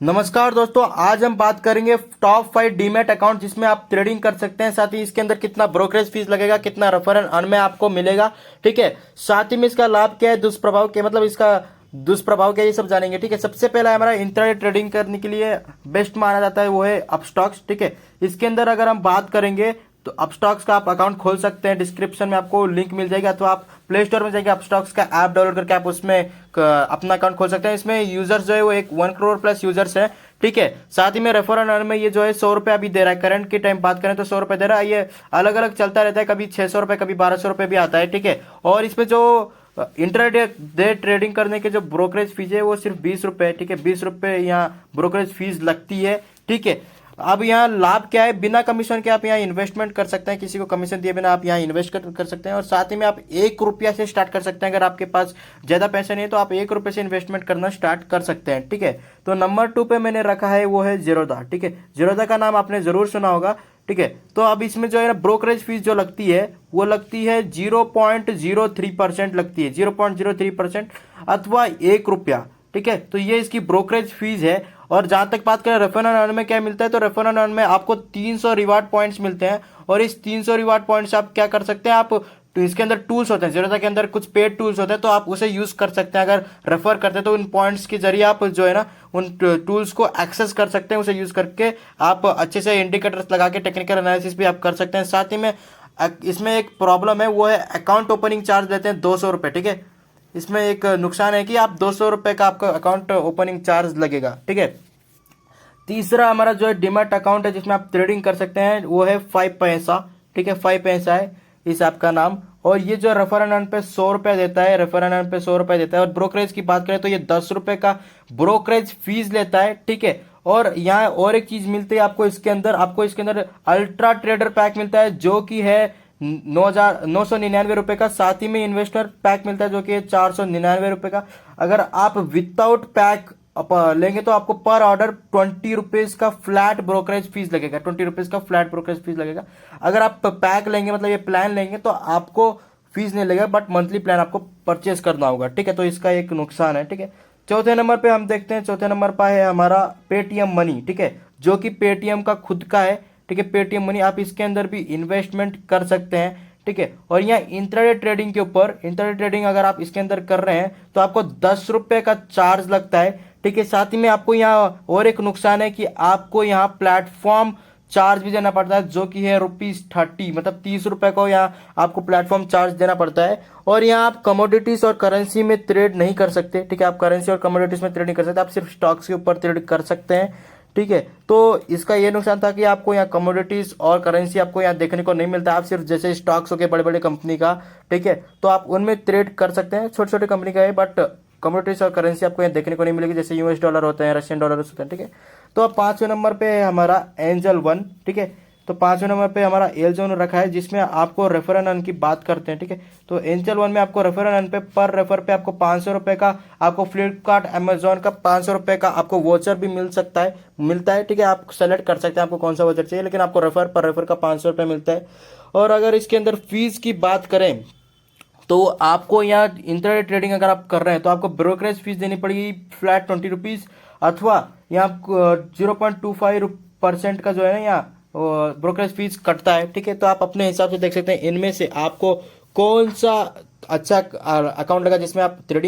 नमस्कार दोस्तों, आज हम बात करेंगे टॉप 5 डीमैट अकाउंट जिसमें आप ट्रेडिंग कर सकते हैं। साथ ही इसके अंदर कितना ब्रोकरेज फीस लगेगा, कितना रेफर एंड अर्न में आपको मिलेगा। ठीक है, साथ ही में इसका लाभ क्या है, दुष्प्रभाव क्या, मतलब इसका दुष्प्रभाव क्या, ये सब जानेंगे। ठीक है, सबसे पहला हमारा इंट्राडे ट्रेडिंग करने के लिए बेस्ट माना जाता है वो है अपस्टॉक्स। ठीक है, इसके अंदर अगर हम बात करेंगे तो अपस्टॉक्स का आप अकाउंट खोल सकते हैं। डिस्क्रिप्शन में आपको लिंक मिल जाएगा, अथवा आप प्ले स्टोर में जाके अपस्टॉक्स का ऐप डाउनलोड करके आप उसमें अपना अकाउंट खोल सकते हैं। इसमें यूजर्स जो है वो 1 करोड़ प्लस यूजर्स है। ठीक है, साथ ही में रेफर एंड अर्न में ये जो है 100 रुपये अभी दे रहा है। करंट की टाइम बात करें तो 100 रुपये दे रहा है। ये अलग अलग चलता रहता है, कभी 600 रुपये, कभी 1200 रुपये भी आता है। ठीक है, और इसमें जो इंटरडे ट्रेडिंग करने के जो ब्रोकरेज फीस है वो सिर्फ 20 रुपये। ठीक है, 20 रुपये यहाँ ब्रोकरेज फीस लगती है। ठीक है, अब यहाँ लाभ क्या है, बिना कमीशन के आप यहाँ इन्वेस्टमेंट कर सकते हैं, किसी को कमीशन दिए बिना आप यहाँ इन्वेस्ट कर सकते हैं। और साथ ही में आप 1 रुपया से स्टार्ट कर सकते हैं। अगर आपके पास ज़्यादा पैसे नहीं है तो आप 1 रुपये से इन्वेस्टमेंट करना स्टार्ट कर सकते हैं। ठीक है, तो नंबर 2 पे मैंने रखा है वो है जीरोधा। ठीक है, जीरोधा का नाम आपने जरूर सुना होगा। ठीक है, तो अब इसमें जो है ना ब्रोकरेज फीस जो लगती है वो लगती है 0.03% लगती है, 0.03% अथवा 1 रुपया। ठीक है, तो ये इसकी ब्रोकरेज फीस है। और जहां तक बात करें रेफर एंड अर्न में क्या मिलता है, तो रेफर एंड अर्न में आपको 300 रिवार्ड पॉइंट्स मिलते हैं। और इस 300 रिवार्ड पॉइंट्स आप क्या कर सकते हैं, आप तो इसके अंदर टूल्स होते हैं, जीरोधा के अंदर कुछ पेड टूल्स होते हैं, तो आप उसे यूज कर सकते हैं। अगर रेफर करते हैं तो उन पॉइंट्स के जरिए आप जो है ना उन टूल्स को एक्सेस कर सकते हैं। उसे यूज करके आप अच्छे से इंडिकेटर्स लगा के टेक्निकल एनालिसिस भी आप कर सकते हैं। साथ ही में इसमें एक प्रॉब्लम है, वो है अकाउंट ओपनिंग चार्ज लेते हैं 200 रुपये। ठीक है, इसमें एक नुकसान है कि आप 200 रुपये का आपका अकाउंट ओपनिंग चार्ज लगेगा। ठीक है, तीसरा हमारा जो है डीमैट अकाउंट है जिसमें आप ट्रेडिंग कर सकते हैं वो है 5 पैसा। ठीक है, 5 पैसा है इस ऐप का नाम। और ये जो रेफर एंड अर्न पे 100 रुपये देता है, रेफर एंड अर्न पे 100 रुपये देता है। और ब्रोकरेज की बात करें तो ये 10 रुपये का ब्रोकरेज फीस लेता है। ठीक है, और यहाँ और एक चीज मिलती है आपको इसके अंदर, अल्ट्रा ट्रेडर पैक मिलता है जो कि है 999 रुपये का। साथ ही में इन्वेस्टर पैक मिलता है जो कि है 499 रुपये का। अगर आप विदाउट पैक लेंगे तो आपको पर ऑर्डर 20 रुपीज का फ्लैट ब्रोकरेज फीस लगेगा, 20 रुपीज का फ्लैट ब्रोकरेज फीस लगेगा। अगर आप पैक लेंगे, मतलब ये प्लान लेंगे, तो आपको फीस नहीं लगेगा, बट मंथली प्लान आपको परचेज करना होगा। ठीक है, तो इसका एक नुकसान है। ठीक है, चौथे नंबर पे हम देखते हैं, चौथे नंबर पर है हमारा पेटीएम मनी। ठीक है, जो कि पेटीएम का खुद का है। ठीक है, पेटीएम मनी, आप इसके अंदर भी इन्वेस्टमेंट कर सकते हैं। ठीक है, और यहाँ इंट्राडे ट्रेडिंग के ऊपर, इंट्राडे ट्रेडिंग अगर आप इसके अंदर कर रहे हैं तो आपको 10 रुपये का चार्ज लगता है। ठीक है, साथ ही में आपको यहाँ और एक नुकसान है कि आपको यहाँ प्लेटफॉर्म चार्ज भी देना पड़ता है जो कि है ₹30, मतलब 30 रुपये को यहाँ आपको प्लेटफॉर्म चार्ज देना पड़ता है। और यहाँ आप कमोडिटीज और करेंसी में ट्रेड नहीं कर सकते। ठीक है, आप करेंसी और कमोडिटीज में ट्रेड नहीं कर सकते, आप सिर्फ स्टॉक्स के ऊपर ट्रेड कर सकते हैं। ठीक है, तो इसका ये नुकसान था कि आपको यहाँ कमोडिटीज और करेंसी आपको यहाँ देखने को नहीं मिलता। आप सिर्फ जैसे स्टॉक्स हो गए बड़े बड़े कंपनी का, ठीक है, तो आप उनमें ट्रेड कर सकते हैं, छोटे छोटे कंपनी का है, बट कमोडिटीज और करेंसी आपको यहाँ देखने को नहीं मिलेगी, जैसे यूएस डॉलर होते हैं, रशियन डॉलर होते हैं। ठीक है, तो अब 5वें नंबर पे है हमारा एंजल वन। ठीक है, तो 5वें नंबर पे हमारा एंजल रखा है जिसमें आपको रेफर एंड अर्न की बात करते हैं। ठीक है, तो एंजल वन में आपको रेफर एंड अर्न पे पर रेफर पे आपको 500 रुपये का, आपको फ्लिपकार्ट अमेजोन का 500 रुपये का आपको वोचर भी मिलता है। ठीक है, आप सेलेक्ट कर सकते हैं आपको कौन सा वोचर चाहिए, लेकिन आपको रेफर का 500 रुपये मिलता है। और अगर इसके अंदर फीस की बात करें तो आपको यहाँ इंट्राडे ट्रेडिंग अगर आप कर रहे हैं तो आपको ब्रोकरेज फीस देनी पड़ेगी फ्लैट 20 रुपीज़, अथवा यहाँ 0.25% का जो है ना यहाँ ब्रोकरेज फीस कटता है। ठीक है, तो आप अपने हिसाब से देख सकते हैं इनमें से आपको कौन सा अच्छा अकाउंट लगा जिसमें आप ट्रेडिंग